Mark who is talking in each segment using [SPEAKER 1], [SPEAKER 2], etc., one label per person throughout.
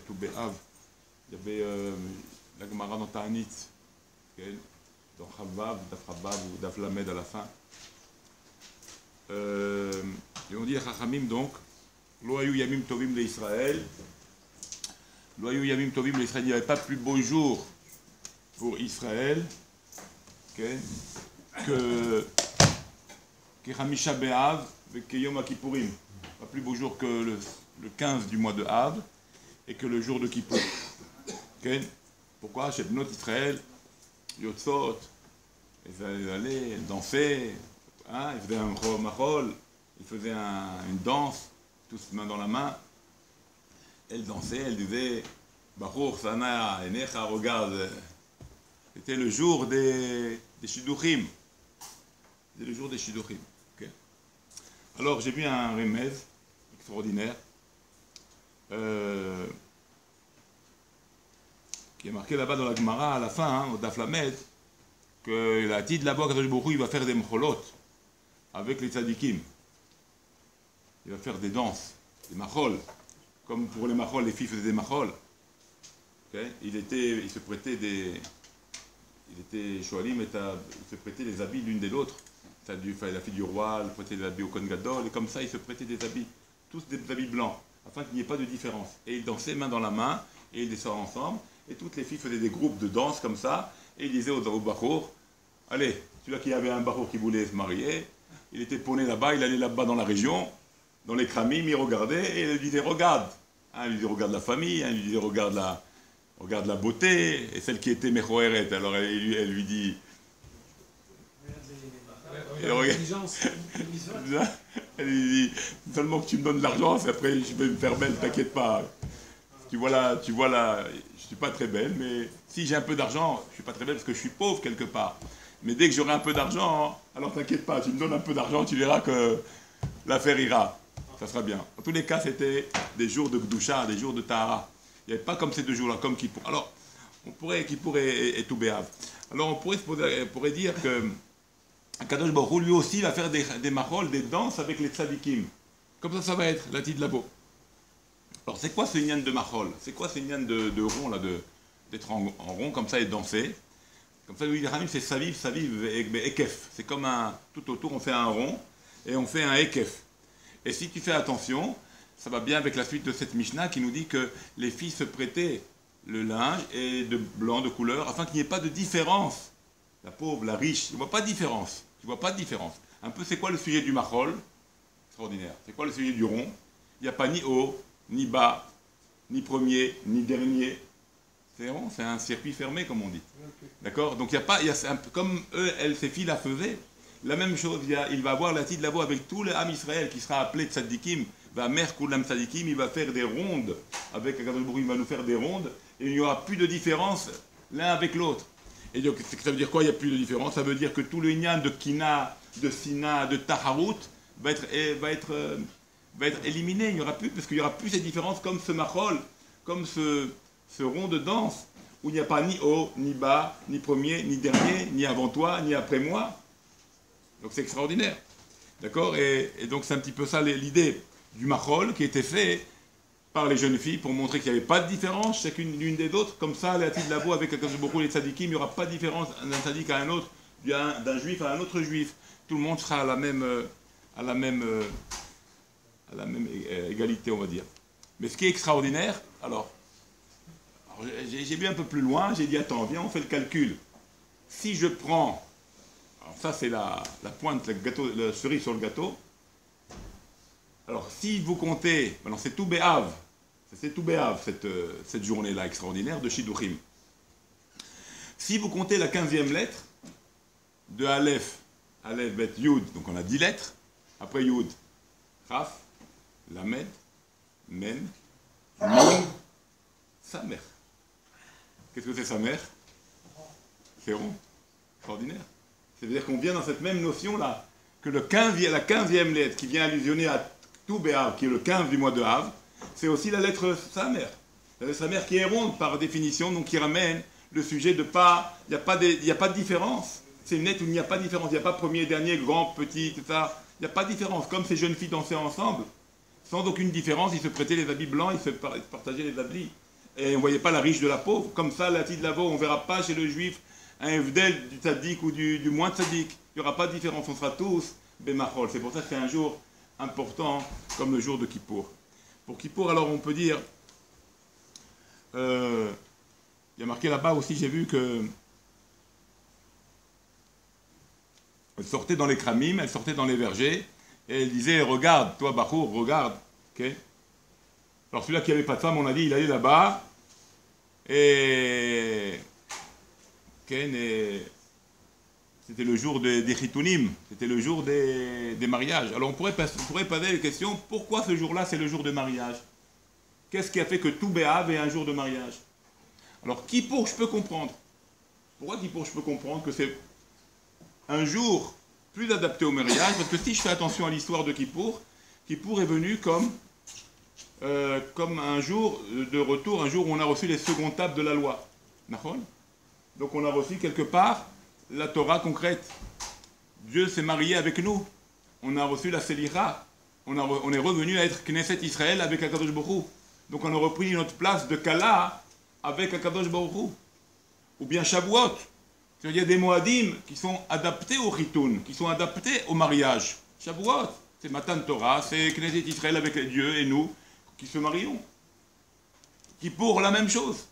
[SPEAKER 1] Béav, il y avait la Gemara dans Ta'anit, dans Chavav, Daf Chavav ou Daf Lamed à la fin. Et on dit à Chachamim donc, Lo hayu yamim tovim l'Israël, Lo hayu yamim tovim l'Israël, il n'y avait pas plus beau jour pour Israël que Hamisha Be'av et que Yom Kippourim. Pas plus beau jour que le 15 du mois de Av et que le jour de Kippour. Pourquoi? Chez Bnot Israël, Yotzot, ils allaient, ils dansaient, ils faisaient un machol, ils faisaient une danse, tous main dans la main. Elles dansaient, elles disaient Baruch Sana Enecha, regarde. C'était le jour des Shidduchim. C'était le jour des Shidduchim. Alors j'ai vu un remède extraordinaire qui est marqué là-bas dans la Gemara à la fin, au Daf Lamed, que la dit là-bas, Kadosh Baruch Hu, il va faire des mcholot avec les tzadikim. Il va faire des danses, des machol. Comme pour les machol, les filles faisaient des machol. Il se prêtait des... Il était Shoalim, il se prêtait les habits l'une de l'autre. La fille du roi, il prêtait des habits au Kohen Gadol, et comme ça, il se prêtait des habits, tous des habits blancs, afin qu'il n'y ait pas de différence. Et ils dansaient main dans la main, et ils descendaient ensemble, et toutes les filles faisaient des groupes de danse comme ça, et ils disaient aux bachour, allez, celui-là qui avait un bachour qui voulait se marier, il était poney là-bas, il allait là-bas dans la région, dans les kramim, il regardait, et il lui disait, regarde. Un lui disait, regarde la famille, un lui disait, regarde la beauté, et celle qui était Mechoeret, alors elle lui dit, elle lui dit, seulement que tu me donnes de l'argent, après je vais me faire belle, t'inquiète pas. Tu vois là, je suis pas très belle, mais si j'ai un peu d'argent, je suis pas très belle parce que je suis pauvre quelque part. Mais dès que j'aurai un peu d'argent, alors t'inquiète pas, tu me donnes un peu d'argent, tu verras que l'affaire ira. Ça sera bien. En tous les cas, c'était des jours de Gdusha, des jours de Tahara. Il n'y avait pas comme ces deux jours-là, comme Kippour. Alors, Kippour et tout Béav. Alors on pourrait dire que Kadosh Baruch Hu, lui aussi, va faire des machol, des danses avec les tzadikim. Comme ça va être, la petite labo. Alors, c'est quoi ce nyan de machol? C'est quoi ce nyan de rond, là, d'être en rond, comme ça, et de danser? Comme ça, lui, c'est saviv, et ekef. C'est comme tout autour, on fait un rond, et on fait un ekef. Et si tu fais attention, ça va bien avec la suite de cette Mishnah qui nous dit que les filles se prêtaient le linge, et de blanc, de couleur, afin qu'il n'y ait pas de différence. La pauvre, la riche, tu ne vois pas de différence. Tu vois pas de différence. Un peu, c'est quoi le sujet du machol? Extraordinaire. C'est quoi le sujet du rond? Il n'y a pas ni haut, ni bas, ni premier, ni dernier. C'est rond, c'est un circuit fermé, comme on dit. D'accord? Donc, il n'y a pas, comme eux, ces filles la faisaient, la même chose, il va avoir la petite labo avec tout le Ham Israël qui sera appelé Tzadikim, va mer Kulam Tzadikim, il va faire des rondes, avec Kadosh Baruch Hu, il va nous faire des rondes, et il n'y aura plus de différence l'un avec l'autre. Et donc, ça veut dire quoi? Il n'y a plus de différence. Ça veut dire que tout le nyan de Kina, de Sina, de Taharut va être éliminé. Il n'y aura plus, parce qu'il n'y aura plus ces différences comme ce machol, comme ce rond de danse, où il n'y a pas ni haut, ni bas, ni premier, ni dernier, ni avant toi, ni après moi. Donc c'est extraordinaire. D'accord? Et donc c'est un petit peu ça l'idée du machol qui était fait par les jeunes filles pour montrer qu'il n'y avait pas de différence chacune l'une des autres. Comme ça, la petite labo avec beaucoup les tzadikim, il n'y aura pas de différence d'un tzadik à un autre, d'un juif à un autre juif. Tout le monde sera à la même égalité, on va dire. Mais ce qui est extraordinaire, alors j'ai vu un peu plus loin, j'ai dit attends, viens, on fait le calcul. Si je prends, alors ça c'est la pointe, la cerise sur le gâteau. Alors, si vous comptez, maintenant c'est tout Béav, cette journée-là extraordinaire de Shidduchim. Si vous comptez la 15e lettre de Aleph, Bet, Yud, donc on a 10 lettres, après Yud, Raf, Lamed, Men, Nun, Samer. Qu'est-ce que c'est Samer? C'est rond, extraordinaire. C'est-à-dire qu'on vient dans cette même notion-là, que la 15e lettre qui vient allusionner à tout Béav, qui est le 15 du mois de Av, c'est aussi la lettre Samer. La lettre Samer qui est ronde par définition, donc qui ramène le sujet de pas, il n'y a pas de différence. C'est une lettre où il n'y a pas de différence, il n'y a pas premier, dernier, grand, petit, tout ça. Il n'y a pas de différence. Comme ces jeunes filles dansaient ensemble, sans aucune différence, ils se prêtaient les habits blancs, ils se partageaient les habits. Et on ne voyait pas la riche de la pauvre. Comme ça, la de Lavo, on ne verra pas chez le juif un evdel du tzaddik ou du moins tzaddik. Il n'y aura pas de différence, on sera tous bémachol. C'est pour ça que c'est un jour important comme le jour de Kippour. Pour Kippour, alors on peut dire, il y a marqué là-bas aussi, j'ai vu que elle sortait dans les kramim, elle sortait dans les vergers, et elle disait, regarde, toi Bachour, regarde. Okay. Alors celui-là qui n'avait pas de femme, on a dit, il allait là-bas, et c'était le jour des chitounim, c'était le jour des mariages. Alors on pourrait poser la question, pourquoi ce jour-là c'est le jour de mariage? Qu'est-ce qui a fait que tout Béhav est un jour de mariage? Alors Kippour, je peux comprendre. Pourquoi Kippour, je peux comprendre que c'est un jour plus adapté au mariage? Parce que si je fais attention à l'histoire de Kippour, Kippour est venu comme un jour de retour, un jour où on a reçu les secondes tables de la loi. Donc on a reçu quelque part la Torah concrète. Dieu s'est marié avec nous. On a reçu la Selicha. On est revenu à être Knesset Israël avec Akadosh Baruch Hu. Donc on a repris notre place de Kala avec Akadosh Baruch Hu. Ou bien Shavuot. Il y a des Moadim qui sont adaptés au Chitoun, qui sont adaptés au mariage. Shavuot, c'est Matan Torah, c'est Knesset Israël avec Dieu et nous qui se marions. Kippour, la même chose.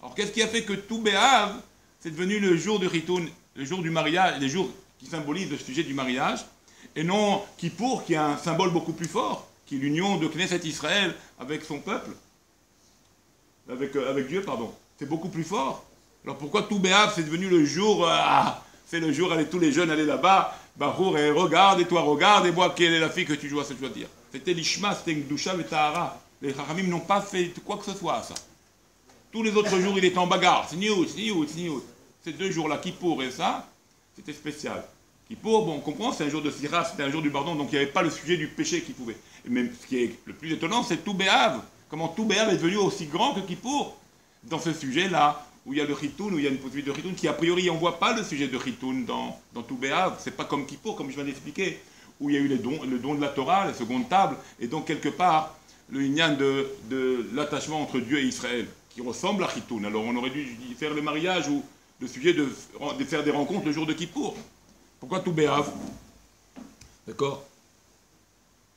[SPEAKER 1] Alors qu'est-ce qui a fait que tout Béhav, c'est devenu le jour du Chitoun, le jour du mariage, les jours qui symbolisent le sujet du mariage, et non Kippour, qui a un symbole beaucoup plus fort, qui est l'union de Knesset Israël avec son peuple, avec Dieu, pardon. C'est beaucoup plus fort. Alors pourquoi tout Béhav, c'est devenu le jour, c'est le jour, allez, tous les jeunes, allez là-bas, Bachour, et regarde, et toi regarde, et vois quelle est la fille que tu dois dire. C'était l'Ishma, c'était Gdusha et Tahara. Les Chachamim n'ont pas fait quoi que ce soit à ça. Tous les autres jours, il était en bagarre. Sniout. Ces deux jours-là, Kippour et ça, c'était spécial. Kippour, bon, on comprend, c'est un jour de Sira, c'était un jour du pardon, donc il n'y avait pas le sujet du péché qui pouvait. Mais ce qui est le plus étonnant, c'est tout Béhav. Comment tout Béhav est devenu aussi grand que Kippour dans ce sujet-là, où il y a le Chitoun, où il y a une possibilité de Chitoun, qui a priori, on ne voit pas le sujet de Chitoun dans tout Béhav. C'est pas comme Kippour, comme je viens d'expliquer, où il y a eu le don de la Torah, la seconde table, et donc quelque part, le inyan de l'attachement entre Dieu et Israël, qui ressemble à Chitoun. Alors on aurait dû faire le mariage ou le sujet de faire des rencontres le jour de Kippour. Pourquoi tout Béhav? D'accord.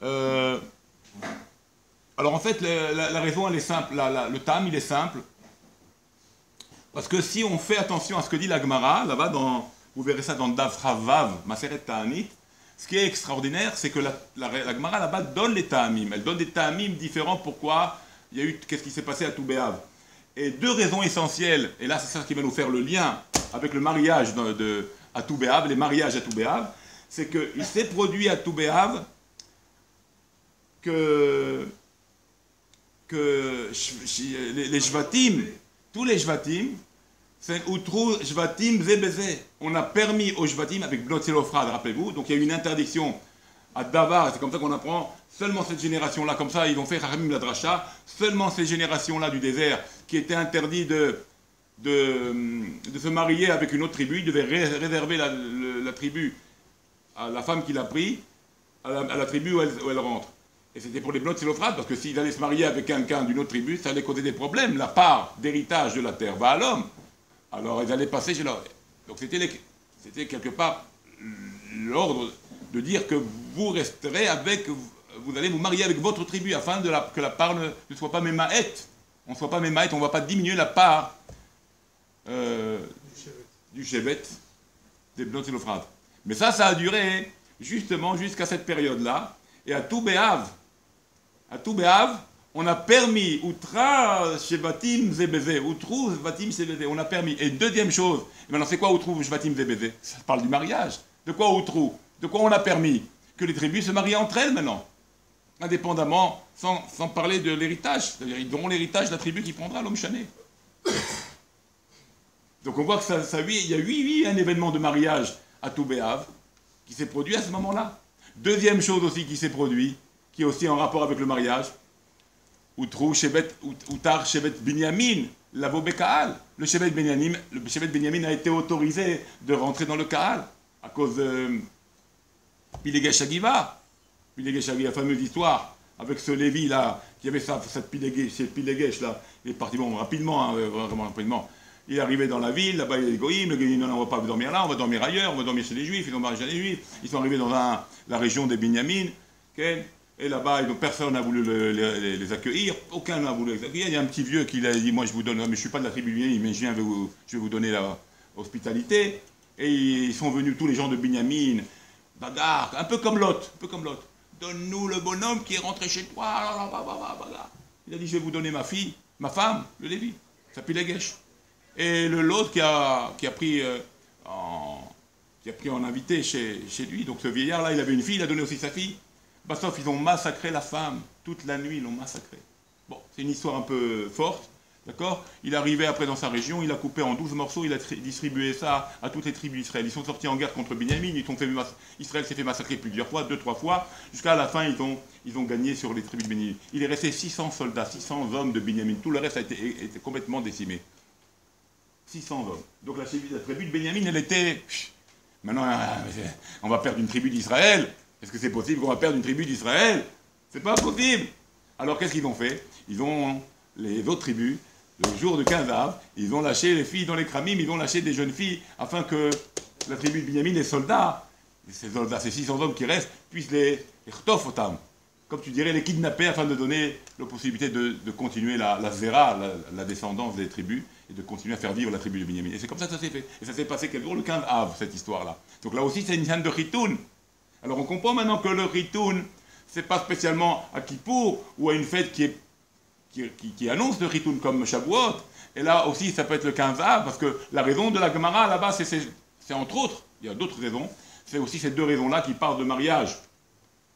[SPEAKER 1] Alors en fait, la raison, elle est simple. Le tam, il est simple. Parce que si on fait attention à ce que dit la Gemara, là-bas, vous verrez ça dans Daf Havav, Maseret Ta'anit, ce qui est extraordinaire, c'est que la Gemara, là-bas, donne les Ta'amim. Elle donne des Ta'amim différents. Pourquoi il y a eu, qu'est-ce qui s'est passé à tout Béhav? Et deux raisons essentielles, et là c'est ça qui va nous faire le lien avec le mariage à tout Béhav, les mariages à tout Béhav, c'est qu'il s'est produit à tout Béhav que les Shvatim, tous les Shvatim, c'est Outrou Shvatim Zebeze. On a permis aux Shvatim, avec Bnot Zelophrad, rappelez-vous, donc il y a eu une interdiction à Davar, c'est comme ça qu'on apprend, seulement cette génération-là, comme ça ils ont fait Rahamim la Dracha, seulement ces générations-là du désert, qui étaient interdites de se marier avec une autre tribu, ils devaient réserver la tribu à la femme qu'il a pris, à la tribu où elle rentre. Et c'était pour les Bnot Zelophrad, parce que s'ils allaient se marier avec quelqu'un d'une autre tribu, ça allait causer des problèmes. La part d'héritage de la terre va à l'homme. Alors ils allaient passer chez leur... Donc c'était quelque part l'ordre de dire que vous resterez avec... Vous allez vous marier avec votre tribu, afin que la part ne soit pas mémaète. On ne soit pas mémaète, on ne va pas diminuer la part du Shevet des Bnot Zelophrad. Mais ça a duré justement jusqu'à cette période-là. Et à tout Béhav, on a permis, Outra Shevatim Zebeze, Outrou Shevatim Zebeze, on a permis. Et deuxième chose, maintenant c'est quoi Outrou Shevatim Zebeze? Ça parle du mariage. De quoi Outrou? De quoi on a permis? Que les tribus se marient entre elles maintenant. Indépendamment, sans parler de l'héritage. C'est-à-dire, ils auront l'héritage de la tribu qui prendra l'homme chané. Donc on voit que il y a eu un événement de mariage à tout Béhav qui s'est produit à ce moment-là. Deuxième chose aussi qui s'est produit, qui est aussi en rapport avec le mariage, Outar Shevet Binyamin, Lavo Bekaal. Le Shevet Binyamin a été autorisé de rentrer dans le Kaal à cause de Pilegesh Hagiva. Pilegesh Hagiva, la fameuse histoire avec ce Lévi là, qui avait cette Piléguèche là, il est parti bon, rapidement, hein, vraiment rapidement. Il est arrivé dans la ville, là-bas il y a les goïms, le goïm dit non, on ne va pas dormir là, on va dormir ailleurs, on va dormir chez les juifs, ils ont marié chez les juifs, ils sont arrivés dans la région des Binyamin, okay, et là-bas personne n'a voulu les accueillir, aucun n'a voulu les accueillir, il y a un petit vieux qui a dit moi je vous donne, mais je ne suis pas de la tribu Binyamin, mais je vais vous donner l'hospitalité, et ils sont venus tous les gens de Binyamin, bagarre, un peu comme Lot, donne-nous le bonhomme qui est rentré chez toi, il a dit je vais vous donner ma fille, ma femme, le Lévi, ça s'appelle Piléguèche. Et l'autre qui a pris en invité chez lui, donc ce vieillard-là, il avait une fille, il a donné aussi sa fille. Bah, sauf ils ont massacré la femme, toute la nuit ils l'ont massacrée. Bon, c'est une histoire un peu forte, d'accord. Il est arrivé après dans sa région, il a coupé en 12 morceaux, il a distribué ça à toutes les tribus d'Israël. Ils sont sortis en guerre contre Binyamin, Israël s'est fait massacrer plusieurs fois, 2-3 fois, jusqu'à la fin ils ont gagné sur les tribus de Binyamin. Il est resté 600 soldats, 600 hommes de Binyamin, tout le reste a été complètement décimé. 600 hommes. Donc la tribu de Benjamin, elle était... Maintenant, on va perdre une tribu d'Israël. Est-ce que c'est possible qu'on va perdre une tribu d'Israël? C'est pas possible. Alors qu'est-ce qu'ils ont fait? Les autres tribus, le jour de 15 av, ils ont lâché les filles dans les kramim, ils ont lâché des jeunes filles, afin que la tribu de Benjamin, les soldats, ces 600 hommes qui restent, puissent les chtoffotam, comme tu dirais, les kidnapper, afin de donner la possibilité de continuer la zéra, la descendance des tribus, et de continuer à faire vivre la tribu de Binyamin. Et c'est comme ça que ça s'est fait. Et ça s'est passé quel jour? Le 15 av, cette histoire-là. Donc là aussi, c'est une scène de Ritoun. Alors on comprend maintenant que le Ritoun, c'est pas spécialement à Kippour, ou à une fête qui annonce le Ritoun comme Shavuot. Et là aussi, ça peut être le 15 av, parce que la raison de la Gemara, là-bas, c'est entre autres, il y a d'autres raisons, c'est aussi ces deux raisons-là qui parlent de mariage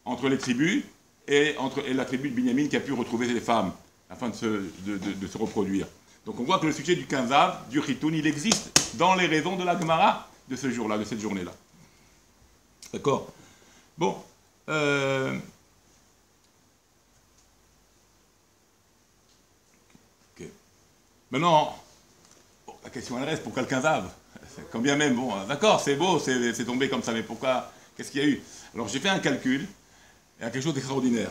[SPEAKER 1] entre les tribus, et la tribu de Binyamin qui a pu retrouver les femmes, afin de se reproduire. Donc on voit que le sujet du 15 av, du Ritoun, il existe dans les raisons de la Gemara de ce jour-là, de cette journée-là. D'accord? Bon. Okay. Maintenant, la question elle reste, pourquoi le 15 av? Quand bien même, bon, d'accord, c'est beau, c'est tombé comme ça, mais pourquoi? Qu'est-ce qu'il y a eu? Alors j'ai fait un calcul, il y a quelque chose d'extraordinaire,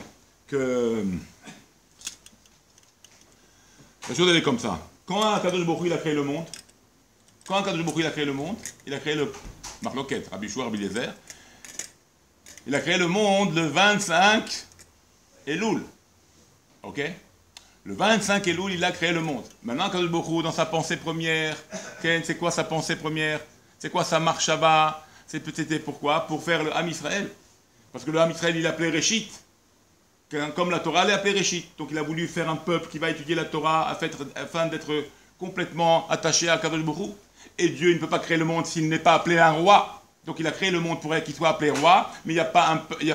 [SPEAKER 1] la chose elle est comme ça. Quand Akadosh Baruch Hu il a créé le monde, il a créé le Marloquet, Rabbi Shua, Rabbi Eliezer, il a créé le monde le 25 Elul. Ok? Le 25 Elul, il a créé le monde. Maintenant, Akadosh Baruch Hu, dans sa pensée première, c'est quoi sa pensée première? C'est quoi sa marchava? C'était pourquoi? Pour faire le Ham Israël. Parce que le Ham Israël, il l'appelait Réchit. Comme la Torah l'est appelée Réchit. Donc il a voulu faire un peuple qui va étudier la Torah afin d'être complètement attaché à Kadosh Baruch Hu. Et Dieu ne peut pas créer le monde s'il n'est pas appelé un roi. Donc il a créé le monde pour qu'il soit appelé roi, mais il n'y a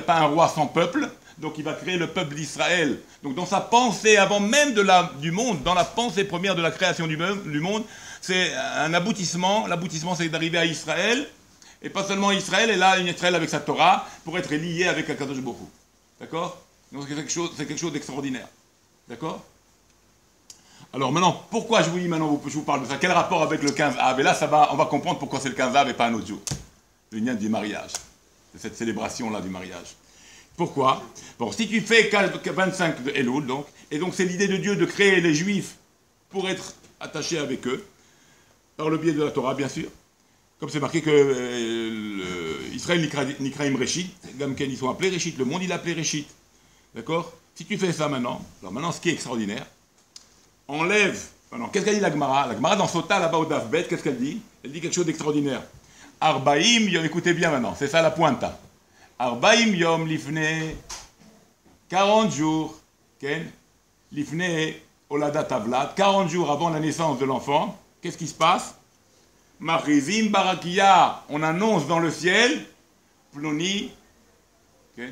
[SPEAKER 1] pas un roi sans peuple. Donc il va créer le peuple d'Israël. Donc dans sa pensée, avant même du monde, dans la pensée première de la création du monde, c'est un aboutissement. L'aboutissement, c'est d'arriver à Israël. Et pas seulement Israël, et là, une Israël avec sa Torah, pour être lié avec Kadosh Baruch Hu. D'accord? Donc c'est quelque chose d'extraordinaire. D'accord? Alors maintenant, pourquoi je vous parle de ça? Quel rapport avec le 15 av? Et là, on va comprendre pourquoi c'est le 15 av et pas un autre jour. Le lien du mariage. De cette célébration-là du mariage. Pourquoi? Bon, si tu fais 25 de Elul, donc, et donc c'est l'idée de Dieu de créer les Juifs pour être attachés avec eux, par le biais de la Torah, bien sûr. Comme c'est marqué que Israël Nikraim Réchit, Gamken, ils sont appelés Réchit, le monde il est appelé Réchit. D'accord? Si tu fais ça maintenant, alors maintenant ce qui est extraordinaire, enlève, maintenant, qu'est-ce qu'elle dit la Gemara? La Gemara dans Sota, là-bas au Daf Bet, qu'est-ce qu'elle dit? Elle dit quelque chose d'extraordinaire. Arbaïm yom, écoutez bien maintenant, c'est ça la pointe. Arbaïm yom lifne, 40 jours, ken, lifne olada tavlat, 40 jours avant la naissance de l'enfant, qu'est-ce qui se passe? Marizim barakia, on annonce dans le ciel, ploni, okay,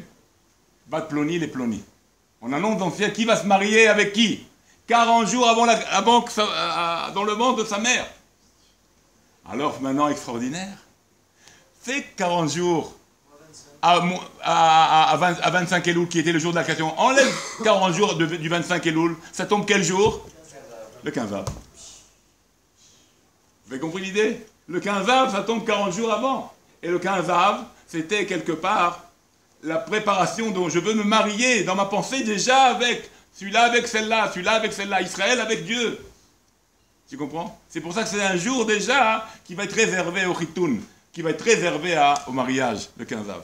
[SPEAKER 1] bat ploni les ploni. On annonce dans le ciel qui va se marier avec qui? 40 jours avant dans le ventre de sa mère. Alors maintenant, extraordinaire, c'est 40 jours à 25 Elul, qui était le jour de la création. Enlève 40 jours du 25 Elul, ça tombe quel jour? Le 15 av. Vous avez compris l'idée? Le 15 av, ça tombe 40 jours avant. Et le 15 av, c'était quelque part la préparation dont je veux me marier dans ma pensée déjà avec celui-là, avec celle-là, celui-là, avec celle-là, Israël avec Dieu. Tu comprends? C'est pour ça que c'est un jour déjà qui va être réservé au Chitoun, qui va être réservé au mariage, le 15 av.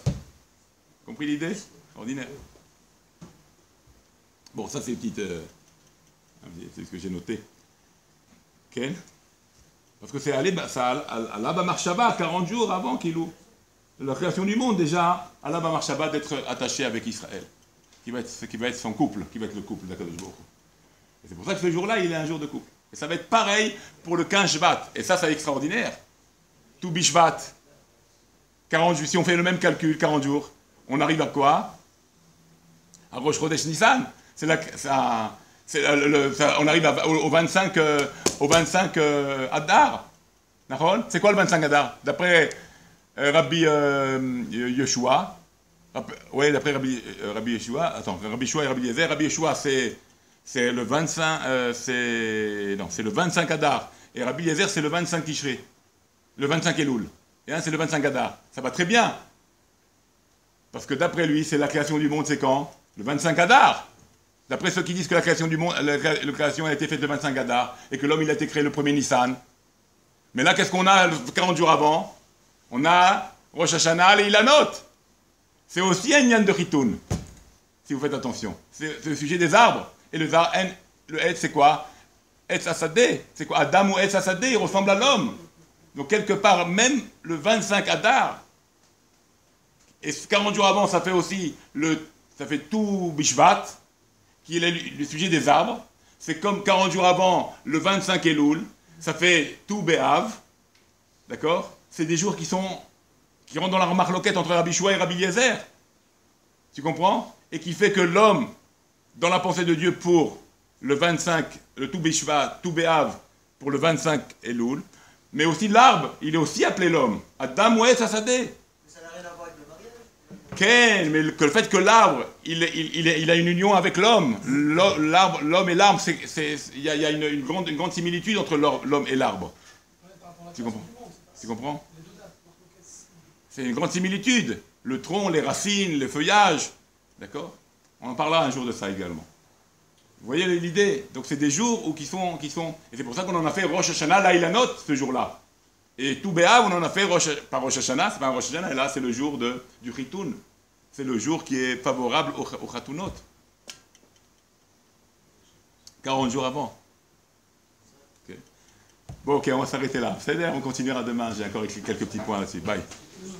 [SPEAKER 1] Compris l'idée? Ordinaire. Bon, ça c'est une petite... c'est ce que j'ai noté. Ok? Parce que c'est Allah Marshaba, 40 jours avant qu'il ouvre. La création du monde déjà, Allah Marshaba d'être attaché avec Israël. Qui va être son couple, qui va être le couple d'Akadosh Baruch Hu. Et c'est pour ça que ce jour-là, il est un jour de couple. Et ça va être pareil pour le 15 Shvat. Et ça, c'est extraordinaire. Tout Bishvat. 40 jours, si on fait le même calcul, 40 jours, on arrive à quoi? À Rosh Chodesh Nissan. On arrive au 25 Adar. C'est quoi le 25 Adar? D'après Rabbi Yeshua. Oui, d'après Rabbi Yeshua. Attends, Rabbi Yeshua et Rabbi Yezer. Rabbi Yeshua, c'est le 25, c'est le 25 Adar. Et Rabbi Yezer, c'est le 25 Tishrei. Le 25 Elul. Et c'est le 25 Adar. Ça va très bien. Parce que d'après lui, c'est la création du monde, c'est quand? Le 25 Adar. D'après ceux qui disent que la création du monde, la création a été faite le 25 Adar, et que l'homme, il a été créé le 1er Nissan. Mais là, qu'est-ce qu'on a 40 jours avant? On a Rosh Hashanah et Ilanot. C'est aussi un Inyan de Chitoun, si vous faites attention. C'est le sujet des arbres. Et le Etz, c'est quoi? Etz Asadeh. C'est quoi? Adam ou Etz Asadeh, il ressemble à l'homme. Donc, quelque part, même le 25 Adar, et 40 jours avant, ça fait aussi ça fait tout Bishvat, qui est le sujet des arbres. C'est comme 40 jours avant, le 25 Elul, ça fait tout Be'av. D'accord? C'est des jours qui rentrent dans la marloquette entre Rabbi Shua et Rabbi Yezer. Tu comprends? Et qui fait que l'homme, dans la pensée de Dieu pour le 25, le tout Bishvat, tout Be'av, pour le 25 Elul, mais aussi l'arbre, il est aussi appelé l'homme. Adam ou Etz Asadeh. Ken, mais le fait que l'arbre, il a une union avec l'homme. L'homme et l'arbre, il y a une grande similitude entre l'homme et l'arbre. Tu comprends? Tu comprends? C'est une grande similitude. Le tronc, les racines, le feuillage. D'accord? On en parlera un jour de ça également. Vous voyez l'idée? Donc c'est des jours qui sont... Et c'est pour ça qu'on en a fait Rosh Hashanah, là il a note ce jour-là. Et tout Béa, on en a fait pas Rosh Hashanah, c'est pas un Rosh Hashanah, et là c'est le jour du Chitoun. C'est le jour qui est favorable au Chatunot. 40 jours avant. Okay. Bon, ok, on va s'arrêter là. C'est-à-dire, on continuera demain. J'ai encore écrit quelques petits points là-dessus. Bye.